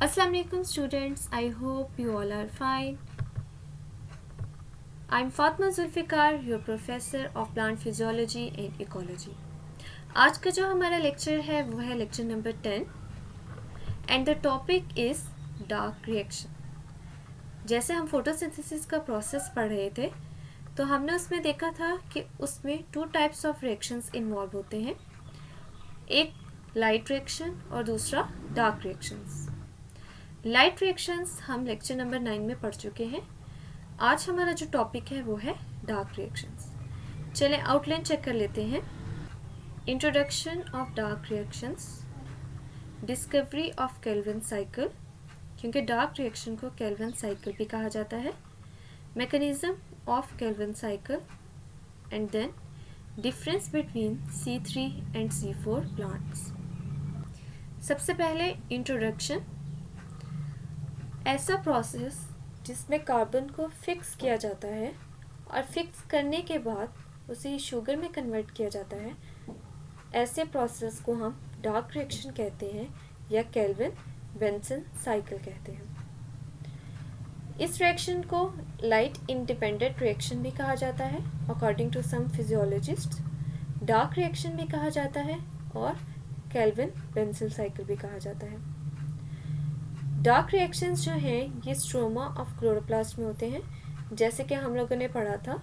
Assalamu alaikum students, I hope you all are fine. I'm Fatma Zulfikar, your professor of plant physiology and ecology. आज का जो हमारा lecture है वो है lecture number 10 and the topic is dark reaction. जैसे हम photosynthesis का प्रोसेस पढ़ रहे थे तो हमने उसमें देखा था कि उसमें 2 टाइप्स ऑफ रिएक्शंस इन्वॉल्व होते हैं, एक लाइट रिएक्शन और दूसरा डार्क रिएक्शंस। लाइट रिएक्शंस हम लेक्चर नंबर 9 में पढ़ चुके हैं। आज हमारा जो टॉपिक है वो है डार्क रिएक्शंस। चलें आउटलाइन चेक कर लेते हैं। Introduction of dark reactions, discovery of Calvin cycle, क्योंकि डार्क रिएक्शन को केल्विन साइकिल भी कहा जाता है, mechanism of Calvin cycle and then difference between C3 and C4 plants. सबसे पहले इंट्रोडक्शन। ऐसा प्रोसेस जिसमें कार्बन को फिक्स किया जाता है और फिक्स करने के बाद उसे शुगर में कन्वर्ट किया जाता है, ऐसे प्रोसेस को हम डार्क रिएक्शन कहते हैं या केल्विन बेंसन साइकिल कहते हैं। इस रिएक्शन को लाइट इंडिपेंडेंट रिएक्शन भी कहा जाता है according to some physiologist, dark reaction भी कहा जाता है और केल्विन बेंसन साइकिल भी कहा जाता है। डार्क रिएक्शंस जो हैं ये स्ट्रोमा ऑफ क्लोरोप्लास्ट में होते हैं, जैसे कि हम लोगों ने पढ़ा था।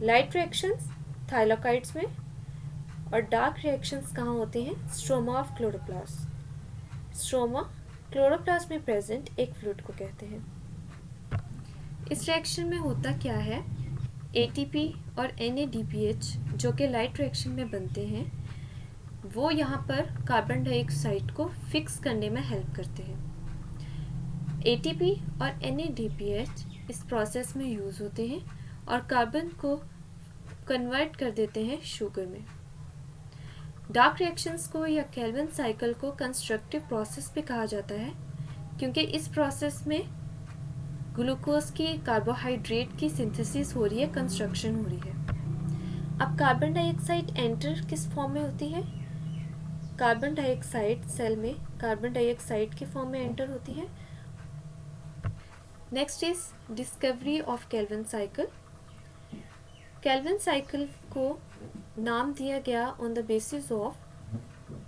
लाइट रिएक्शंस थाइलाकोइड्स में और डार्क रिएक्शंस कहाँ होते हैं? Stroma of chloroplast. Stroma chloroplast में प्रेजेंट एक फ्लूइड को कहते हैं। इस रिएक्शन में होता क्या है? ATP और NADPH जो कि लाइट रिएक्शन में बनते हैं वो यहाँ पर कार्बन डाइऑक्साइड को फिक्स करने में हेल्प करते हैं। ATP और NADPH इस प्रोसेस में यूज़ होते हैं और कार्बन को कन्वर्ट कर देते हैं शुगर में। डार्क रिएक्शंस को या केल्विन साइकिल को कंस्ट्रक्टिव प्रोसेस भी कहा जाता है, क्योंकि इस प्रोसेस में ग्लूकोज की कार्बोहाइड्रेट की सिंथेसिस हो रही है, कंस्ट्रक्शन हो रही है। अब कार्बन डाइऑक्साइड एंटर किस फॉर्म में होती है? कार्बन डाइऑक्साइड सेल में कार्बन डाइऑक्साइड के फॉर्म में एंटर होती है। Next is discovery of Calvin cycle. Calvin cycle को नाम दिया गया on the basis of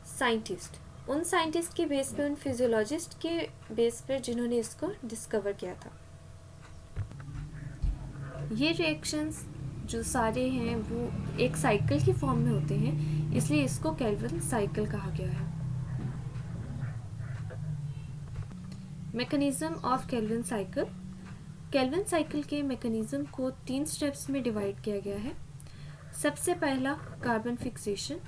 scientist, उन साइंटिस्ट के बेस पे, उन फिजियोलॉजिस्ट के बेस पर जिन्होंने इसको डिस्कवर किया था। ये रिएक्शंस जो सारे हैं वो एक साइकिल की फॉर्म में होते हैं, इसलिए इसको केल्विन साइकिल कहा गया है। Mechanism of Calvin cycle. Calvin cycle के मैकेनिज्म को 3 स्टेप्स में डिवाइड किया गया है। सबसे पहला कार्बन फिक्सेशन,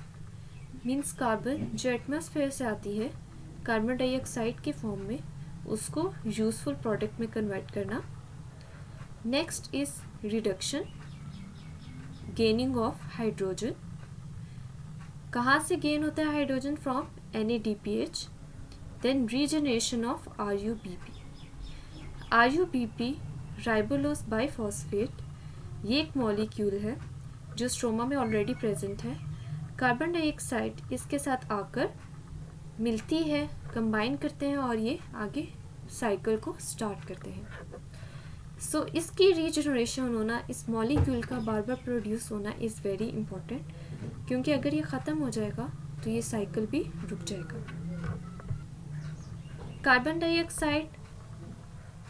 मींस कार्बन जो एटमॉस्फेयर से आती है कार्बन डाइऑक्साइड के फॉर्म में, उसको यूजफुल प्रोडक्ट में कन्वर्ट करना। Next is reduction, gaining of hydrogen. कहाँ से गेन होता है hydrogen? From NADPH। Then regeneration of RUBP। RUBP ribulose biphosphate, ये एक मॉलिक्यूल है जो स्ट्रोमा में ऑलरेडी प्रेजेंट है। कार्बन डाइऑक्साइड इसके साथ आकर मिलती है, कंबाइन करते हैं और ये आगे साइकिल को स्टार्ट करते हैं। सो इसकी रीजनरेशन होना, इस मॉलिक्यूल का बार बार प्रोड्यूस होना इज़ वेरी इंपॉर्टेंट, क्योंकि अगर ये ख़त्म हो जाएगा तो ये साइकिल भी रुक जाएगा। Carbon dioxide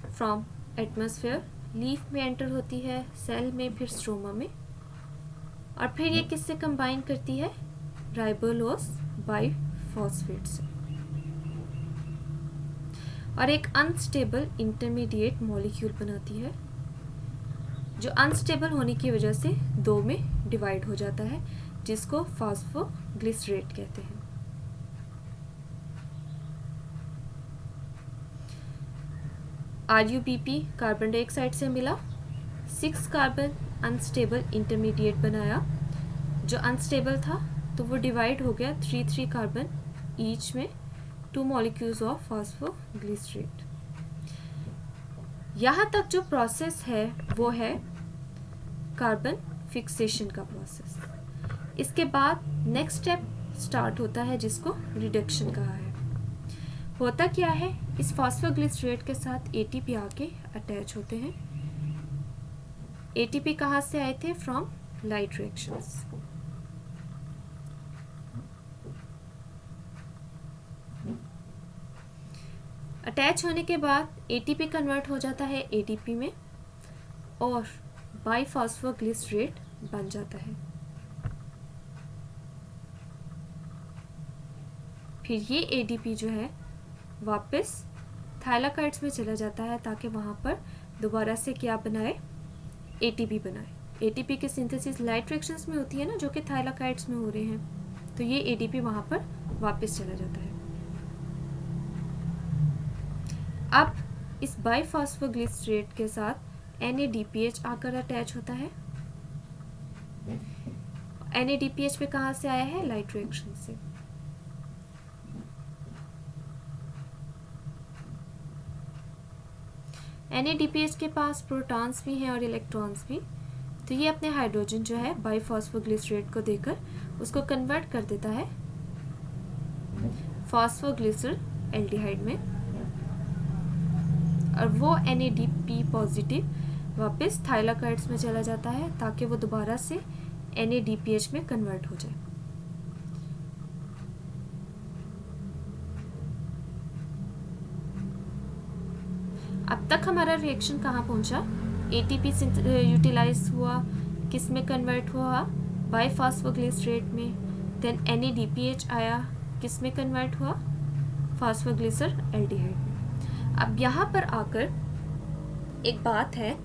from atmosphere leaf में एंटर होती है, सेल में, फिर स्ट्रोमा में, और फिर ये किससे कंबाइन करती है? राइबोलोज बाइफॉस्फेट से, और एक अनस्टेबल इंटरमीडिएट मॉलिक्यूल बनाती है जो अनस्टेबल होने की वजह से 2 में डिवाइड हो जाता है, जिसको फॉस्फोग्लिसरेट कहते हैं। RUBP कार्बन डाइऑक्साइड से मिला, 6 कार्बन अनस्टेबल इंटरमीडिएट बनाया। जो अनस्टेबल था तो वो डिवाइड हो गया 3 कार्बन ईच में, 2 मॉलिक्यूल्स ऑफ फॉस्फोग्लिसरेट। यहाँ तक जो प्रोसेस है वो है कार्बन फिक्सेशन का प्रोसेस। इसके बाद नेक्स्ट स्टेप स्टार्ट होता है जिसको रिडक्शन कहा है। होता क्या है, इस फॉस्फोग्लिसरेट के साथ एटीपी आके अटैच होते हैं। एटीपी कहाँ से आए थे? From light reactions. अटैच होने के बाद एटीपी कन्वर्ट हो जाता है एडीपी में और बाइफॉस्फोग्लिसरेट बन जाता है। फिर ये एडीपी जो है वापस थाइलाकाइड्स में चला जाता है ताकि वहाँ पर दोबारा से क्या बनाए? एटीपी बनाए। एटीपी की सिंथेसिस लाइट रिएक्शंस में होती है ना, जो कि थाइलाकाइड्स में हो रहे हैं, तो ये एडीपी वहाँ पर वापस चला जाता है। अब इस बाइफॉस्फोग्लिसरेट के साथ NADPH आकर अटैच होता है। NADPH पे कहाँ से आया है? लाइट रिएक्शन से। NADPH के पास प्रोटॉन्स भी हैं और इलेक्ट्रॉन्स भी, तो ये अपने हाइड्रोजन जो है बाइफॉस्फोग्लिसरेट को देकर उसको कन्वर्ट कर देता है फॉस्फोग्लिसर एल्डिहाइड में, और वो NADP पॉजिटिव वापस थाइलाकाइड्स में चला जाता है ताकि वो दोबारा से NADPH में कन्वर्ट हो जाए। अब तक हमारा रिएक्शन कहाँ पहुंचा? एटीपी यूटिलाइज हुआ, किस में कन्वर्ट हुआ? बाइफॉस्फोग्लिसरेट में। देन NADPH आया, किस में कन्वर्ट हुआ? फॉस्फोग्लिसर एल्डिहाइड में। अब यहाँ पर आकर एक बात है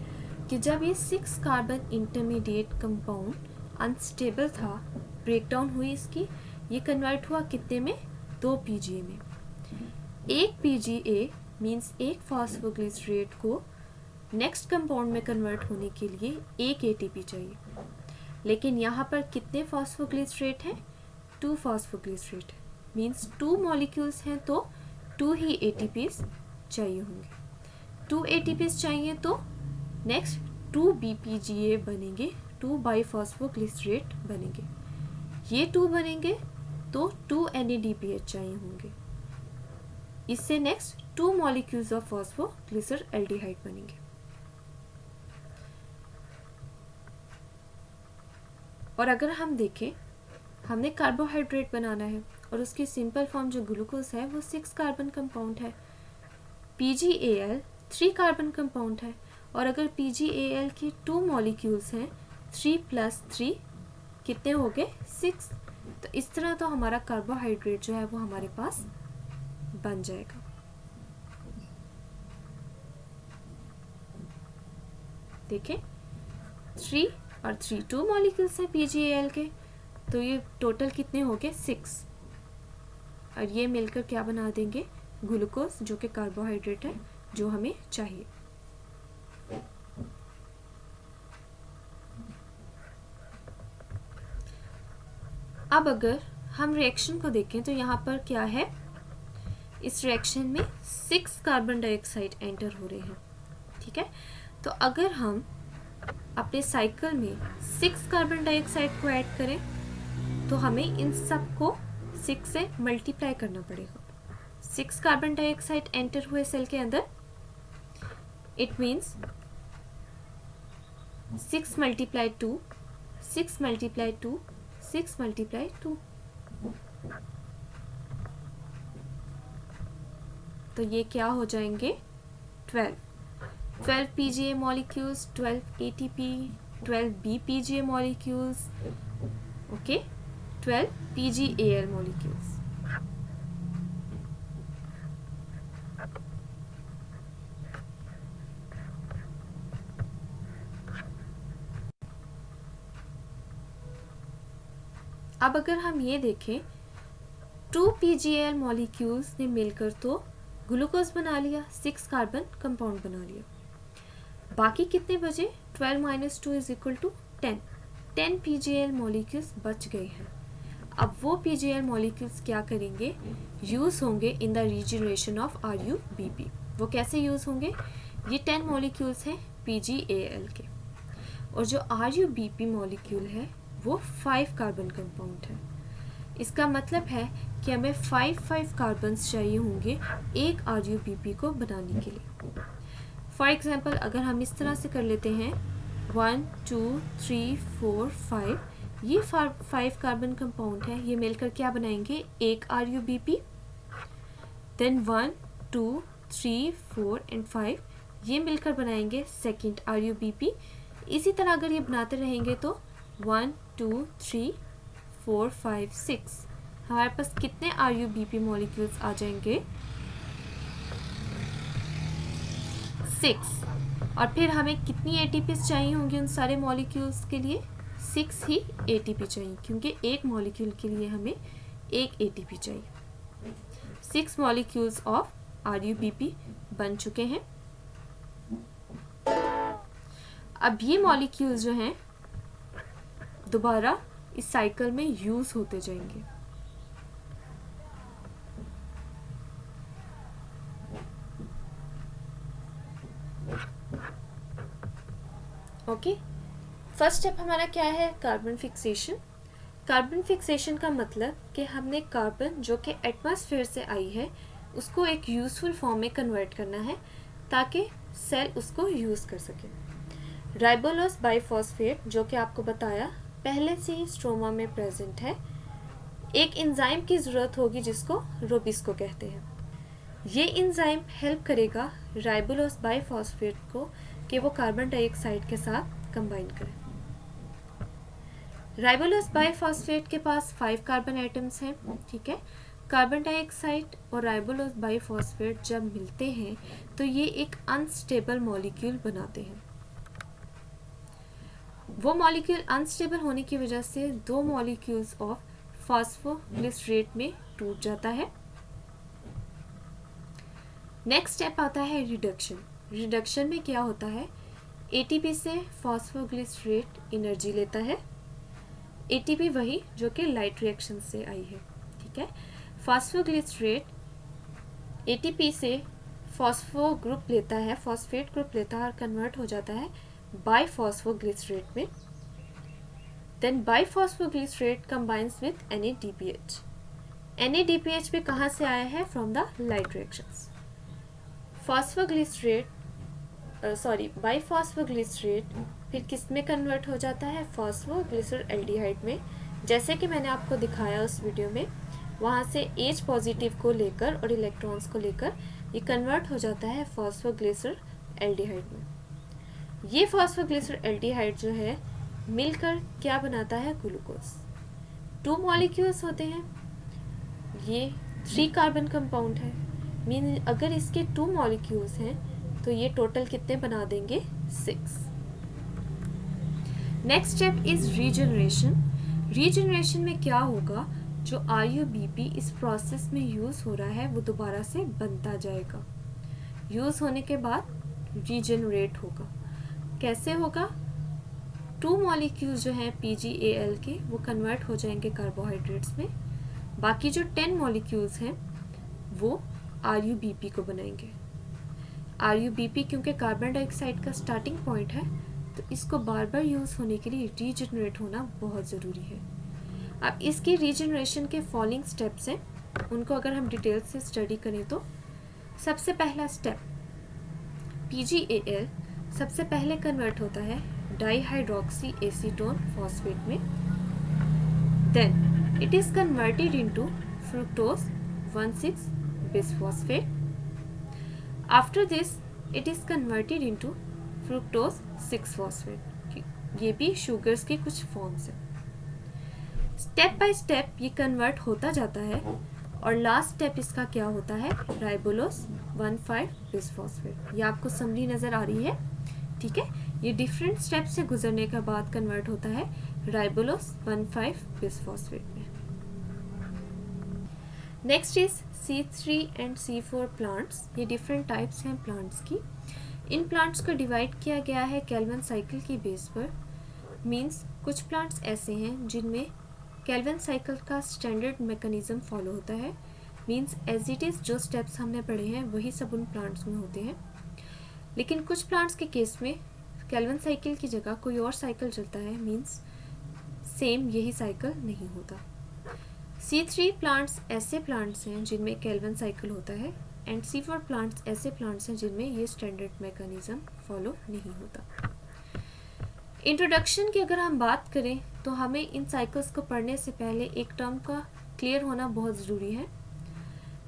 कि जब ये 6 कार्बन इंटरमीडिएट कंपाउंड अनस्टेबल था, ब्रेकडाउन हुई इसकी, ये कन्वर्ट हुआ कितने में? 2 PGA में। एक PGA मीन्स एक फॉस्फोग्लिसरेट को नेक्स्ट कंपाउंड में कन्वर्ट होने के लिए एक ATP चाहिए, लेकिन यहाँ पर कितने फॉस्फोग्लिसरेट हैं? 2 फॉस्फोग्लिसरेट, मीन्स 2 मॉलिक्यूल्स हैं तो 2 ही ATPs चाहिए होंगे। 2 ATPs चाहिए तो नेक्स्ट 2 BPGA बनेंगे, 2 बाइफॉस्फोग्लिसरेट बनेंगे। ये 2 बनेंगे तो 2 NADPH चाहिए होंगे। इससे नेक्स्ट 2 मॉलिक्यूल्स ऑफ फॉस्फोग्लिसर एल्डिहाइड बनेंगे। और अगर हम देखें, हमने कार्बोहाइड्रेट बनाना है और उसकी सिंपल फॉर्म जो ग्लूकोज है वो 6 कार्बन कंपाउंड है। PgAl 3 कार्बन कंपाउंड है, और अगर PgAl की 2 मॉलिक्यूल्स हैं, 3 + 3 कितने हो गए? 6। तो इस तरह तो हमारा कार्बोहाइड्रेट जो है वो हमारे पास बन जाएगा। देखें, 3 और 3 2 मॉलिक्यूल्स हैं PgAl के, तो ये टोटल कितने हो गए? 6, और ये मिलकर क्या बना देंगे? ग्लूकोज, जो कि कार्बोहाइड्रेट है जो हमें चाहिए। अब अगर हम रिएक्शन को देखें तो यहाँ पर क्या है? इस रिएक्शन में 6 कार्बन डाइऑक्साइड एंटर हो रहे हैं, ठीक है। तो अगर हम अपने साइकिल में 6 कार्बन डाइऑक्साइड को ऐड करें तो हमें इन सब को 6 से मल्टीप्लाई करना पड़ेगा। 6 कार्बन डाइऑक्साइड एंटर हुए सेल के अंदर, इट मीन्स 6 × 2, 6 × 2, 6 × 2, तो ये क्या हो जाएंगे? 12 PGA molecules, 12 ATP, 12 BPGA molecules, okay, 12 PGAl molecules. अब अगर हम ये देखें, 2 PGAl मॉलिक्यूल्स ने मिलकर तो ग्लूकोज बना लिया, 6 कार्बन कंपाउंड बना लिया। बाकी कितने बचे? 12 - 2 = 10। 10 PGAl मॉलिक्यूल्स बच गए हैं। अब वो PGAl मॉलिक्यूल्स क्या करेंगे? यूज़ होंगे in the regeneration of RuBP। वो कैसे यूज़ होंगे? ये 10 मॉलिक्यूल्स हैं PGAl के, और जो RuBP मॉलिक्यूल है वो 5 कार्बन कंपाउंड है। इसका मतलब है कि हमें 5 कार्बन्स चाहिए होंगे एक RUBP को बनाने के लिए। फॉर एग्जाम्पल अगर हम इस तरह से कर लेते हैं 1 2 3 4 5, ये 5 कार्बन कंपाउंड है, ये मिलकर क्या बनाएंगे एक RUBP। देन 1 2 3 4 एंड 5 ये मिलकर बनाएंगे सेकेंड RUBP। इसी तरह अगर ये बनाते रहेंगे तो 1 2 3 4 5 6 हमारे पास कितने RUBP मॉलिक्यूल्स आ जाएंगे 6। और फिर हमें कितनी ATPs चाहिए होंगी उन सारे मॉलिक्यूल्स के लिए 6 ही ATP चाहिए, क्योंकि एक मॉलिक्यूल के लिए हमें एक ATP चाहिए। 6 मॉलिक्यूल्स ऑफ RUBP बन चुके हैं। अब ये मॉलिक्यूल्स जो हैं दोबारा इस साइकिल में यूज होते जाएंगे। ओके, फर्स्ट स्टेप हमारा क्या है कार्बन फिक्सेशन। कार्बन फिक्सेशन का मतलब कि हमने कार्बन जो कि एटमॉस्फेयर से आई है उसको एक यूजफुल फॉर्म में कन्वर्ट करना है ताकि सेल उसको यूज़ कर सके। राइबोलोस बाइफॉस्फेट जो कि आपको बताया पहले से ही स्ट्रोमा में प्रेजेंट है, एक एंजाइम की ज़रूरत होगी जिसको रोबिस्को कहते हैं। ये एंजाइम हेल्प करेगा राइबोलोस बाइफॉस्फेट को कि वो कार्बन डाइऑक्साइड के साथ कंबाइन करें। राइबोलोस बाइफॉस्फेट के पास 5 कार्बन एटम्स हैं, ठीक है। कार्बन डाइऑक्साइड और राइबोलोस बाइफॉस्फेट जब मिलते हैं तो ये एक अनस्टेबल मॉलिक्यूल बनाते हैं। वो मॉलिक्यूल अनस्टेबल होने की वजह से 2 मॉलिक्यूल्स ऑफ फॉस्फोग्लिसरेट में टूट जाता है। नेक्स्ट स्टेप आता है रिडक्शन। रिडक्शन में क्या होता है, ATP से फॉस्फोग्लिसरेट एनर्जी लेता है। ATP वही जो कि लाइट रिएक्शन से आई है, ठीक है। फॉस्फोग्लिसरेट ATP से फॉस्फो ग्रुप लेता है, फॉस्फेट ग्रुप लेता है और कन्वर्ट हो जाता है बाइफॉस्फोग्लिसरेट में। Then biphosphoglycerate combines with NADPH। NADPH भी कहाँ से आया है, from the light reactions. Biphosphoglycerate फिर किस में कन्वर्ट हो जाता है, फॉस्फोग्लिसरल्डिहाइड में। जैसे कि मैंने आपको दिखाया उस वीडियो में, वहाँ से H पॉजिटिव को लेकर और इलेक्ट्रॉन्स को लेकर ये कन्वर्ट हो जाता है फॉस्फोग्लिसरल्डिहाइड में। ये फॉस्फोग्लिसरल्डिहाइड जो है मिलकर क्या बनाता है, ग्लूकोज। 2 मॉलिक्यूल्स होते हैं, ये 3 कार्बन कंपाउंड है। मीन अगर इसके 2 मॉलिक्यूल्स हैं तो ये टोटल कितने बना देंगे, 6। Next step is regeneration. Regeneration में क्या होगा, जो RUBP इस प्रोसेस में यूज़ हो रहा है वो दोबारा से बनता जाएगा। यूज़ होने के बाद रीजनरेट होगा। कैसे होगा, 2 मॉलिक्यूल्स जो हैं PgAl के वो कन्वर्ट हो जाएंगे कार्बोहाइड्रेट्स में। बाकी जो 10 मॉलिक्यूल्स हैं वो RUBP को बनाएंगे। RUBP क्योंकि कार्बन डाइऑक्साइड का स्टार्टिंग पॉइंट है तो इसको बार बार यूज़ होने के लिए रीजनरेट होना बहुत ज़रूरी है। अब इसकी रीजनरेशन के फॉलोइंग स्टेप्स हैं, उनको अगर हम डिटेल से स्टडी करें तो सबसे पहला स्टेप PgAl सबसे पहले कन्वर्ट होता है डाईहाइड्रोक्सी एसीटोन फॉस्फेट में। Then it is converted into fructose 1,6 bisphosphate. After this it is converted into fructose 6-phosphate। ये भी शुगर्स की कुछ फॉर्म्स हैं। स्टेप बाय स्टेप ये कन्वर्ट होता जाता है और लास्ट स्टेप इसका क्या होता है, राइबोलोस 1,5 बिसफॉस्फेट। ये आपको समरी नज़र आ रही है, ठीक है। ये डिफरेंट स्टेप से गुजरने के बाद कन्वर्ट होता है राइबोलोस 1,5 बिसफॉस्फेट में। Next is C3 and C4 plants. ये डिफरेंट टाइप्स हैं प्लांट्स की। इन प्लांट्स को डिवाइड किया गया है केल्विन साइकिल की बेस पर। मींस कुछ प्लांट्स ऐसे हैं जिनमें केल्विन साइकिल का स्टैंडर्ड मैकेनिज्म फॉलो होता है। मींस एज इट इज़ जो स्टेप्स हमने पढ़े हैं वही सब उन प्लांट्स में होते हैं। लेकिन कुछ प्लांट्स के केस में केल्विन साइकिल की जगह कोई और साइकिल चलता है। मींस सेम यही साइकिल नहीं होता। C3 प्लांट्स ऐसे प्लांट्स हैं जिनमें केल्विन साइकिल होता है, एंड C4 प्लांट्स ऐसे प्लांट्स हैं जिनमें ये स्टैंडर्ड मैकेनिज्म फॉलो नहीं होता। इंट्रोडक्शन की अगर हम बात करें तो हमें इन साइकिल्स को पढ़ने से पहले एक टर्म का क्लियर होना बहुत ज़रूरी है।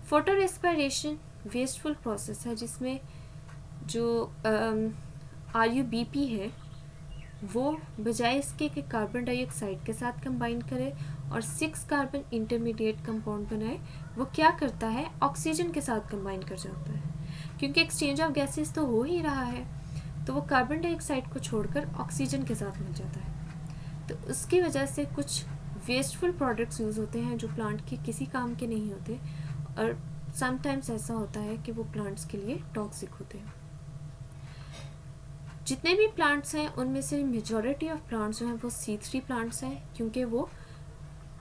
फोटो रेस्पिरेशन वेस्टफुल प्रोसेस है जिसमें जो RUBP है वो बजाय इसके कि कार्बन डाइऑक्साइड के साथ कंबाइन करे और 6 कार्बन इंटरमीडिएट कंपाउंड बनाए, वो क्या करता है, ऑक्सीजन के साथ कंबाइन कर जाता है। क्योंकि एक्सचेंज ऑफ गैसेस तो हो ही रहा है, तो वो कार्बन डाइऑक्साइड को छोड़कर ऑक्सीजन के साथ मिल जाता है। तो उसकी वजह से कुछ वेस्टफुल प्रोडक्ट्स यूज़ होते हैं जो प्लांट के किसी काम के नहीं होते, और समटाइम्स ऐसा होता है कि वो प्लांट्स के लिए टॉक्सिक होते हैं। जितने भी प्लांट्स हैं उनमें से मेजॉरिटी ऑफ प्लांट्स जो हैं वो C3 प्लांट्स हैं, क्योंकि वो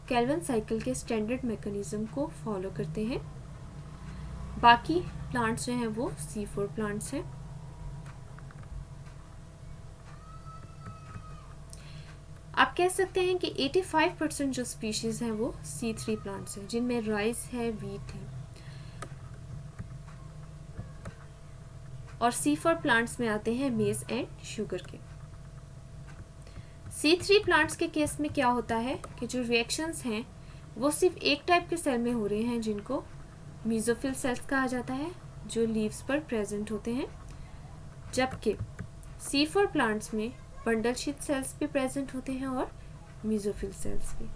केल्विन साइकिल के स्टैंडर्ड मैकेनिज्म को फॉलो करते हैं। बाकी प्लांट्स जो हैं वो C4 प्लांट्स हैं। आप कह सकते हैं कि 85% जो स्पीशीज़ हैं वो C3 प्लांट्स हैं, जिनमें राइस है, वीट है। और C4 प्लांट्स में आते हैं मेज एंड शुगर के। C3 प्लांट्स के केस में क्या होता है कि जो रिएक्शंस हैं वो सिर्फ एक टाइप के सेल में हो रहे हैं जिनको मीजोफिल सेल्स कहा जाता है, जो लीव्स पर प्रेजेंट होते हैं, जबकि C4 प्लांट्स में बंडल शीथ सेल्स भी प्रेजेंट होते हैं और मीजोफिल सेल्स भी।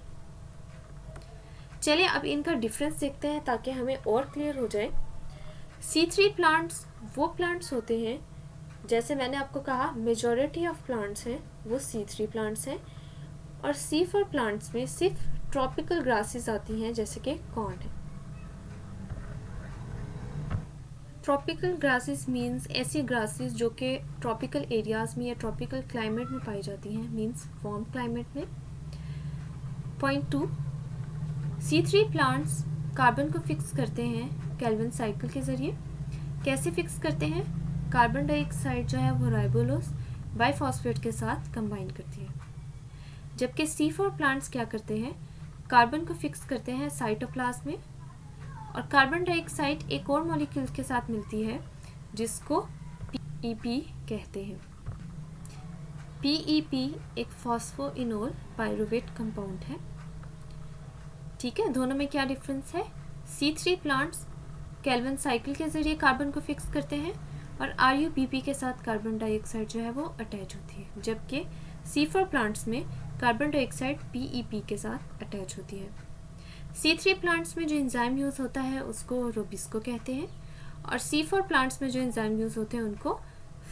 चलिए अब इनका डिफरेंस देखते हैं ताकि हमें और क्लियर हो जाए। C3 प्लांट्स वो प्लांट्स होते हैं, जैसे मैंने आपको कहा मेजॉरिटी ऑफ प्लांट्स हैं वो C3 प्लांट्स हैं, और C4 प्लांट्स में सिर्फ ट्रॉपिकल ग्रासेस आती हैं जैसे कि कॉर्न है। ट्रॉपिकल ग्रासेस मींस ऐसी ग्रासेस जो कि ट्रॉपिकल एरियाज में या ट्रॉपिकल क्लाइमेट में पाई जाती हैं, मींस वार्म क्लाइमेट में। पॉइंट 2, C3 प्लांट्स कार्बन को फिक्स करते हैं केल्विन साइकिल के ज़रिए। कैसे फिक्स करते हैं? कार्बन डाइऑक्साइड जो है वो राइबोलोस बाइफॉस्फेट के साथ कंबाइन करती है, जबकि C4 प्लांट्स क्या करते हैं, कार्बन को फिक्स करते हैं साइटोप्लाज्म में, और कार्बन डाइऑक्साइड एक और मॉलिक्यूल के साथ मिलती है जिसको PEP कहते हैं। PEP एक फॉस्फोइनोल पायरुवेट कंपाउंड है। ठीक है, दोनों में क्या डिफरेंस है? C3 प्लांट्स केल्विन साइकिल के ज़रिए कार्बन को फिक्स करते हैं और RUBP के साथ कार्बन डाइऑक्साइड जो है वो अटैच होती है, जबकि C4 प्लांट्स में कार्बन डाइऑक्साइड PEP के साथ अटैच होती है। C3 प्लांट्स में जो एंजाइम यूज़ होता है उसको रोबिस्को कहते हैं, और C4 प्लांट्स में जो एंजाइम यूज़ होते हैं उनको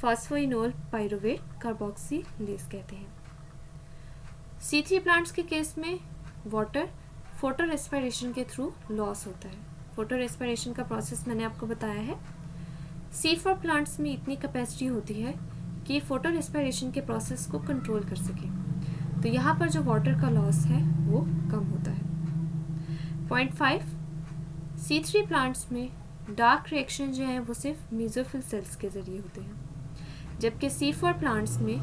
फॉस्फोइनोल पायरुवेट कार्बोक्सिलेज कहते हैं। C3 प्लांट्स के केस में वाटर फोटो रेस्पिरेशन के थ्रू लॉस होता है। फोटो रेस्पिरेशन का प्रोसेस मैंने आपको बताया है। C4 प्लांट्स में इतनी कैपेसिटी होती है कि फोटो रेस्पिरेशन के प्रोसेस को कंट्रोल कर सके, तो यहाँ पर जो वाटर का लॉस है वो कम होता है। पॉइंट 5, C3 प्लांट्स में डार्क रिएक्शन जो है वो सिर्फ मेसोफिल सेल्स के ज़रिए होते हैं, जबकि C4 प्लांट्स में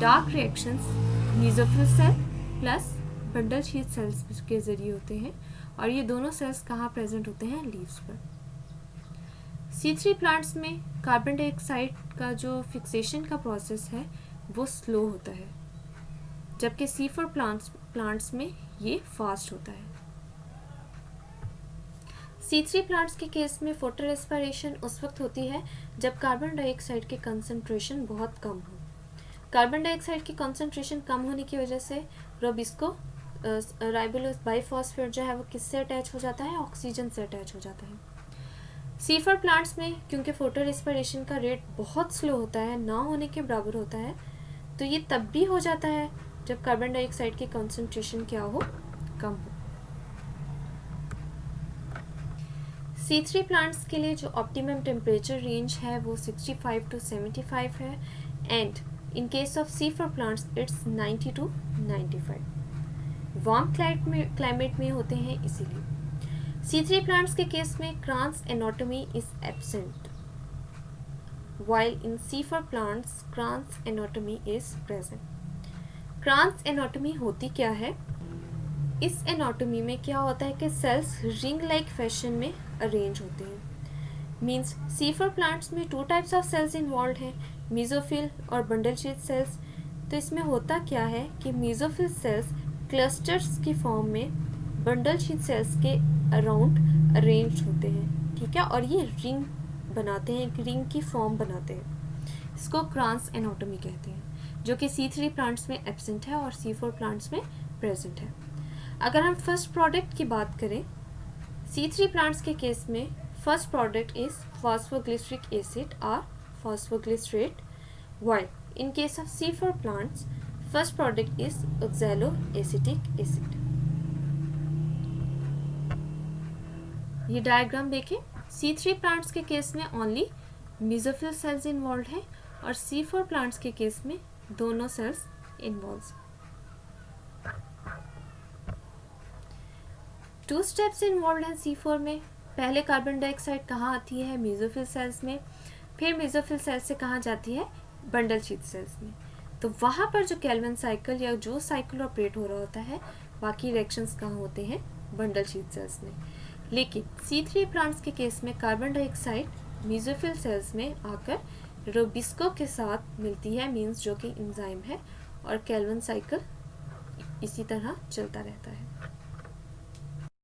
dark reactions mesophyll cell plus bundle sheath cells के ज़रिए होते हैं, और ये दोनों सेल्स कहाँ प्रेजेंट होते हैं? लीव्स पर। C3 प्लांट्स में कार्बन डाइऑक्साइड का जो फिक्सेशन का प्रोसेस है वो स्लो होता है, जबकि C4 प्लांट्स में ये फास्ट होता है। C3 प्लांट्स के केस में फोटो रेस्पिरेशन उस वक्त होती है जब कार्बन डाइऑक्साइड की कंसंट्रेशन बहुत कम हो। कार्बन डाइऑक्साइड की कंसंट्रेशन कम होने की वजह से रोबिस्को राइबोलोस बाइफॉस्फेट जो है वो किससे अटैच हो जाता है? ऑक्सीजन से अटैच हो जाता है। C4 प्लांट्स में क्योंकि फोटो रेस्पिरेशन का रेट बहुत स्लो होता है, ना होने के बराबर होता है, तो ये तब भी हो जाता है जब कार्बन डाइऑक्साइड की कंसंट्रेशन क्या हो? कम हो। C3 प्लांट्स के लिए जो ऑप्टिमम टेम्परेचर रेंज है वो 65 to 75 है, and in case of C4 plants it's 90 to 95। Warm climate में होते हैं इसीलिए। C3 प्लांट्स के केस में cross anatomy is absent, while in C4 plants crans anatomy is present। Cross anatomy होती क्या है? इस एनाटॉमी में क्या होता है कि सेल्स रिंग लाइक फैशन में अरेंज होते हैं। मीन्स C4 प्लांट्स में 2 टाइप्स ऑफ सेल्स इन्वॉल्व हैं, मेसोफिल और बंडल शीथ सेल्स। तो इसमें होता क्या है कि मेसोफिल सेल्स क्लस्टर्स की फॉर्म में बंडल शीथ सेल्स के अराउंड अरेंज होते हैं, ठीक है, और ये रिंग बनाते हैं, एक रिंग की फॉर्म बनाते हैं। इसको क्रांस एनाटॉमी कहते हैं, जो कि C3 प्लांट्स में एब्सेंट है और C4 प्लांट्स में प्रेजेंट है। अगर हम फर्स्ट प्रोडक्ट की बात करें, C3 प्लांट्स के केस में first product is phosphoglyceric acid or phosphoglycerate, while in case of C4 plants first product is oxaloacetic acid। ये डायग्राम देखें, C3 प्लांट्स के केस में ओनली मेसोफिल सेल्स इन्वॉल्व है और C4 प्लांट्स के case में दोनों सेल्स इन्वॉल्व। 2 स्टेप्स इन्वॉल्व हैं C4 में। पहले कार्बन डाइऑक्साइड कहाँ आती है, मेसोफिल सेल्स में, फिर मेसोफिल सेल्स से कहाँ जाती है, बंडल शीथ सेल्स में। तो वहाँ पर जो केल्विन साइकिल या जो साइकिल ऑपरेट हो रहा होता है, बाकी रिएक्शंस कहाँ होते हैं, बंडल शीथ सेल्स में। लेकिन C3 प्लांट्स के केस में कार्बन डाइऑक्साइड मेसोफिल सेल्स में आकर रोबिस्को के साथ मिलती है, मीन्स जो कि एंजाइम है, और केल्विन साइकिल इसी तरह चलता रहता है।